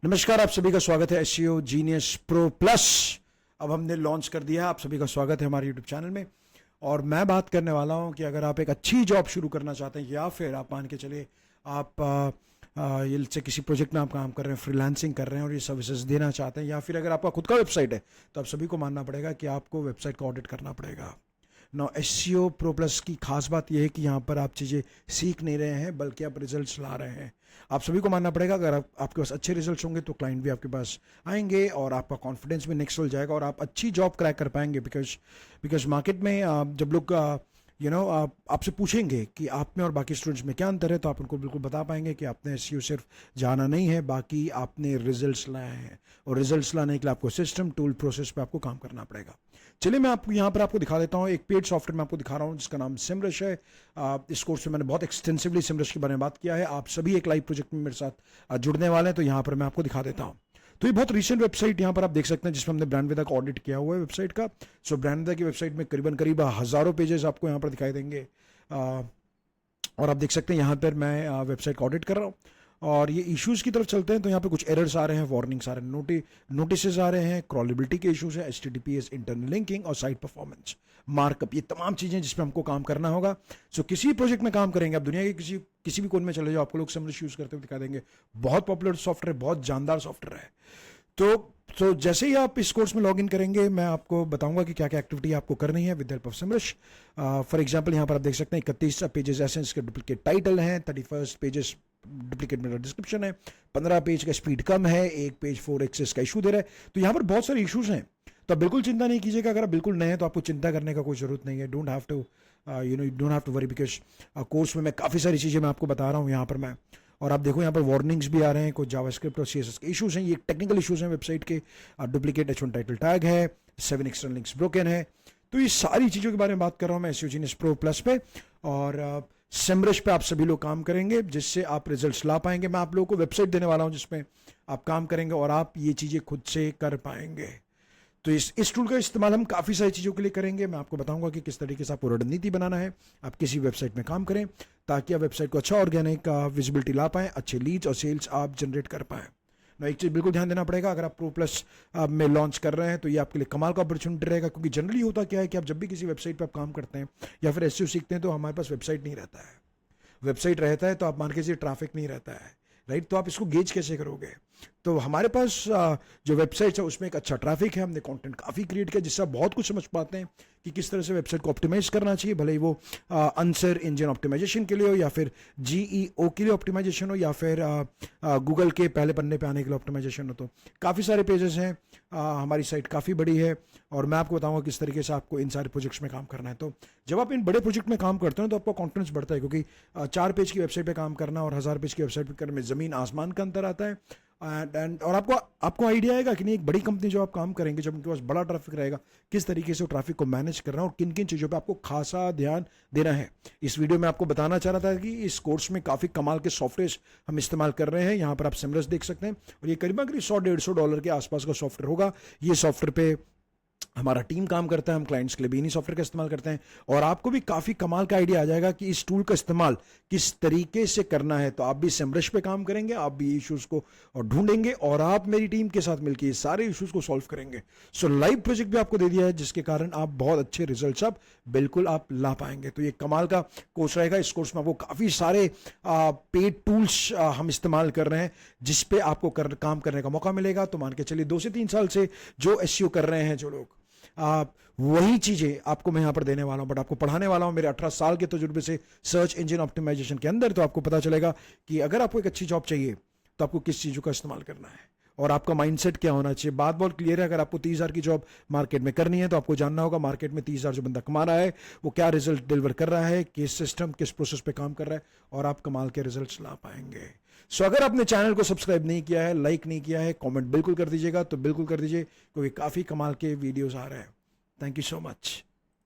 नमस्कार, आप सभी का स्वागत है एसईओ जीनियस प्रो प्लस। अब हमने लॉन्च कर दिया है। आप सभी का स्वागत है हमारे यूट्यूब चैनल में। और मैं बात करने वाला हूं कि अगर आप एक अच्छी जॉब शुरू करना चाहते हैं या फिर आप मान के चलिए आप ये से किसी प्रोजेक्ट में आप काम कर रहे हैं, फ्रीलांसिंग कर रहे हैं और ये सर्विसेज देना चाहते हैं, या फिर अगर आपका खुद का वेबसाइट है तो आप सभी को मानना पड़ेगा कि आपको वेबसाइट का ऑडिट करना पड़ेगा। नौ एसईओ प्रो प्लस की खास बात यह है कि यहाँ पर आप चीज़ें सीख नहीं रहे हैं बल्कि आप रिजल्ट्स ला रहे हैं। आप सभी को मानना पड़ेगा, अगर आपके पास अच्छे रिजल्ट्स होंगे तो क्लाइंट भी आपके पास आएंगे और आपका कॉन्फिडेंस भी नेक्स्ट लेवल जाएगा और आप अच्छी जॉब क्रैक कर पाएंगे। बिकॉज मार्केट में जब लोग आप आपसे पूछेंगे कि आप में और बाकी स्टूडेंट्स में क्या अंतर है, तो आप उनको बिल्कुल बता पाएंगे कि आपने एसईओ सिर्फ जाना नहीं है, बाकी आपने रिजल्ट्स लाए हैं। और रिजल्ट्स लाने के लिए आपको सिस्टम, टूल, प्रोसेस पे आपको काम करना पड़ेगा। चलिए मैं आपको यहाँ पर आपको दिखा देता हूँ। एक पेड सॉफ्टवेयर मैं आपको दिखा रहा हूँ जिसका नाम सिमरश है। इस कोर्स में मैंने बहुत एक्सटेंसिवली सिमरश के बारे में बात किया है। आप सभी एक लाइव प्रोजेक्ट में मेरे साथ जुड़ने वाले हैं, तो यहाँ पर मैं आपको दिखा देता हूँ। तो ये बहुत रिसेंट वेबसाइट यहाँ पर आप देख सकते हैं जिसमें हमने ब्रांडविदा का ऑडिट किया हुआ है वेबसाइट का। सो ब्रांडविदा की वेबसाइट में करीब हज़ारों पेजेस आपको यहाँ पर दिखाई देंगे। और आप देख सकते हैं यहाँ पर मैं वेबसाइट का ऑडिट कर रहा हूँ। और ये इश्यूज़ की तरफ चलते हैं तो यहाँ पे कुछ एरर्स आ रहे हैं, वार्निंग्स आ रहे हैं, नोटिसेस आ रहे हैं, क्रॉलेबिलिटी के इश्यूज हैं, HTTPS, इंटरनल लिंकिंग और साइट परफॉर्मेंस, मार्कअप, ये तमाम चीज़ें जिसमें हमको काम करना होगा। सो किसी प्रोजेक्ट में काम करेंगे, आप दुनिया के किसी भी कोने में चले जाओ, आपको लोग सिमरश यूज़ करते हुए दिखा देंगे। बहुत पॉपुलर सॉफ्टवेयर, बहुत जानदार सॉफ्टवेयर है। तो जैसे ही आप इस कोर्स में लॉग इन करेंगे, मैं आपको बताऊंगा कि क्या क्या एक्टिविटी आपको करनी है with help of Semrush. For example यहाँ पर आप देख सकते हैं 31 पेजेस ऐसे हैं इसके डुप्लीकेट टाइटल हैं, 31 पेजेस डुप्लीकेट मेरा डिस्क्रिप्शन है, 15 पेज का स्पीड कम है, एक पेज 4 एक्सेस का इशू दे रहा है। तो यहाँ पर बहुत सारे इशूज हैं, तो आप बिल्कुल चिंता नहीं कीजिएगा। अगर आप बिल्कुल नए हैं तो आपको चिंता करने का कोई जरूरत नहीं है। Don't have to worry, because course में मैं काफ़ी सारी चीज़ें मैं आपको बता रहा हूँ यहाँ पर मैं। और आप देखो यहाँ पर वार्निंग्स भी आ रहे हैं, कुछ जावास्क्रिप्ट और CSS के इशूज़ हैं, ये टेक्निकल इशूज़ हैं वेबसाइट के। डुप्लीकेट H1 टाइटल टैग है, 7 एक्सटर्नल लिंक्स ब्रोकन है। तो ये सारी चीज़ों के बारे में बात कर रहा हूँ मैं एसईओ जीनियस प्रो प्लस पे। और सिमरश पे आप सभी लोग काम करेंगे जिससे आप रिजल्ट्स ला पाएंगे। मैं आप लोगों को वेबसाइट देने वाला हूँ जिसमें आप काम करेंगे और आप ये चीज़ें खुद से कर पाएंगे। तो इस टूल का इस्तेमाल हम काफ़ी सारी चीज़ों के लिए करेंगे। मैं आपको बताऊंगा कि किस तरीके से आपको रणनीति बनाना है, आप किसी वेबसाइट में काम करें ताकि आप वेबसाइट को अच्छा ऑर्गेनिक विजिबिलिटी ला पाएँ, अच्छे लीड्स और सेल्स आप जनरेट कर पाएँ। ना एक चीज़ बिल्कुल ध्यान देना पड़ेगा, अगर आप प्रो प्लस में लॉन्च कर रहे हैं तो ये आपके लिए कमाल का अपॉर्चुनिटी रहेगा। क्योंकि जनरली होता क्या है कि आप जब भी किसी वेबसाइट पर आप काम करते हैं या फिर एसईओ सीखते हैं तो हमारे पास वेबसाइट नहीं रहता है। वेबसाइट रहता है तो आप मान के चलिए ट्रैफिक नहीं रहता है, राइट। तो आप इसको गेज कैसे करोगे? तो हमारे पास जो वेबसाइट है उसमें एक अच्छा ट्रैफिक है, हमने कंटेंट काफ़ी क्रिएट किया जिससे आप बहुत कुछ समझ पाते हैं कि किस तरह से वेबसाइट को ऑप्टिमाइज करना चाहिए, भले ही वो आंसर इंजन ऑप्टिमाइजेशन के लिए हो या फिर GEO के लिए ऑप्टिमाइजेशन हो या फिर गूगल के पहले पन्ने पे आने के लिए ऑप्टिमाइजेशन हो। तो काफ़ी सारे पेजेस हैं, हमारी साइट काफ़ी बड़ी है और मैं आपको बताऊंगा किस तरीके से आपको इन सारे प्रोजेक्ट्स में काम करना है। तो जब आप इन बड़े प्रोजेक्ट में काम करते हैं तो आपका कॉन्फिडेंस बढ़ता है, क्योंकि 4 पेज की वेबसाइट पे काम करना और 1000 पेज की वेबसाइट पे करने में ज़मीन आसमान का अंतर आता है। और आपको आइडिया आएगा कि नहीं, एक बड़ी कंपनी जो आप काम करेंगे, जब उनके पास बड़ा ट्रैफिक रहेगा, किस तरीके से वो ट्रैफिक को मैनेज करना और किन किन चीज़ों पे आपको खासा ध्यान देना है। इस वीडियो में आपको बताना चाह रहा था कि इस कोर्स में काफ़ी कमाल के सॉफ्टवेयर हम इस्तेमाल कर रहे हैं। यहाँ पर आप सिमरश देख सकते हैं और ये करीब $100-150 के आसपास का सॉफ्टवेयर होगा। ये सॉफ्टवेयर पे हमारा टीम काम करता है, हम क्लाइंट्स के लिए भी इन्हीं सॉफ्टवेयर का इस्तेमाल करते हैं। और आपको भी काफ़ी कमाल का आइडिया आ जाएगा कि इस टूल का इस्तेमाल किस तरीके से करना है। तो आप भी सिमरश पे काम करेंगे, आप भी इश्यूज़ को ढूंढेंगे और आप मेरी टीम के साथ मिलकर ये सारे इश्यूज़ को सॉल्व करेंगे। सो लाइव प्रोजेक्ट भी आपको दे दिया है जिसके कारण आप बहुत अच्छे रिजल्ट्स बिल्कुल आप ला पाएंगे। तो ये कमाल का कोर्स रहेगा। इस कोर्स में आपको काफ़ी सारे पेड टूल्स हम इस्तेमाल कर रहे हैं जिस पे आपको काम करने का मौका मिलेगा। तो मान के चलिए 2 से 3 साल से जो एसईओ कर रहे हैं जो लोग, वही चीजें आपको मैं यहां पर देने वाला हूं, बट आपको पढ़ाने वाला हूं मेरे 18 साल के तजुर्बे से सर्च इंजन ऑप्टिमाइजेशन के अंदर। तो आपको पता चलेगा कि अगर आपको एक अच्छी जॉब चाहिए तो आपको किस चीजों का इस्तेमाल करना है और आपका माइंडसेट क्या होना चाहिए। बात बहुत क्लियर है, अगर आपको 30,000 की जॉब मार्केट में करनी है तो आपको जानना होगा मार्केट में 30,000 जो बंदा कमा रहा है वो क्या रिजल्ट डिलीवर कर रहा है, किस सिस्टम किस प्रोसेस पे काम कर रहा है, और आप कमाल के रिजल्ट्स ला पाएंगे। सो अगर आपने चैनल को सब्सक्राइब नहीं किया है, लाइक नहीं किया है, कॉमेंट बिल्कुल कर दीजिएगा, तो बिल्कुल कर दीजिए क्योंकि काफ़ी कमाल के वीडियोज़ आ रहे हैं। Thank you so much.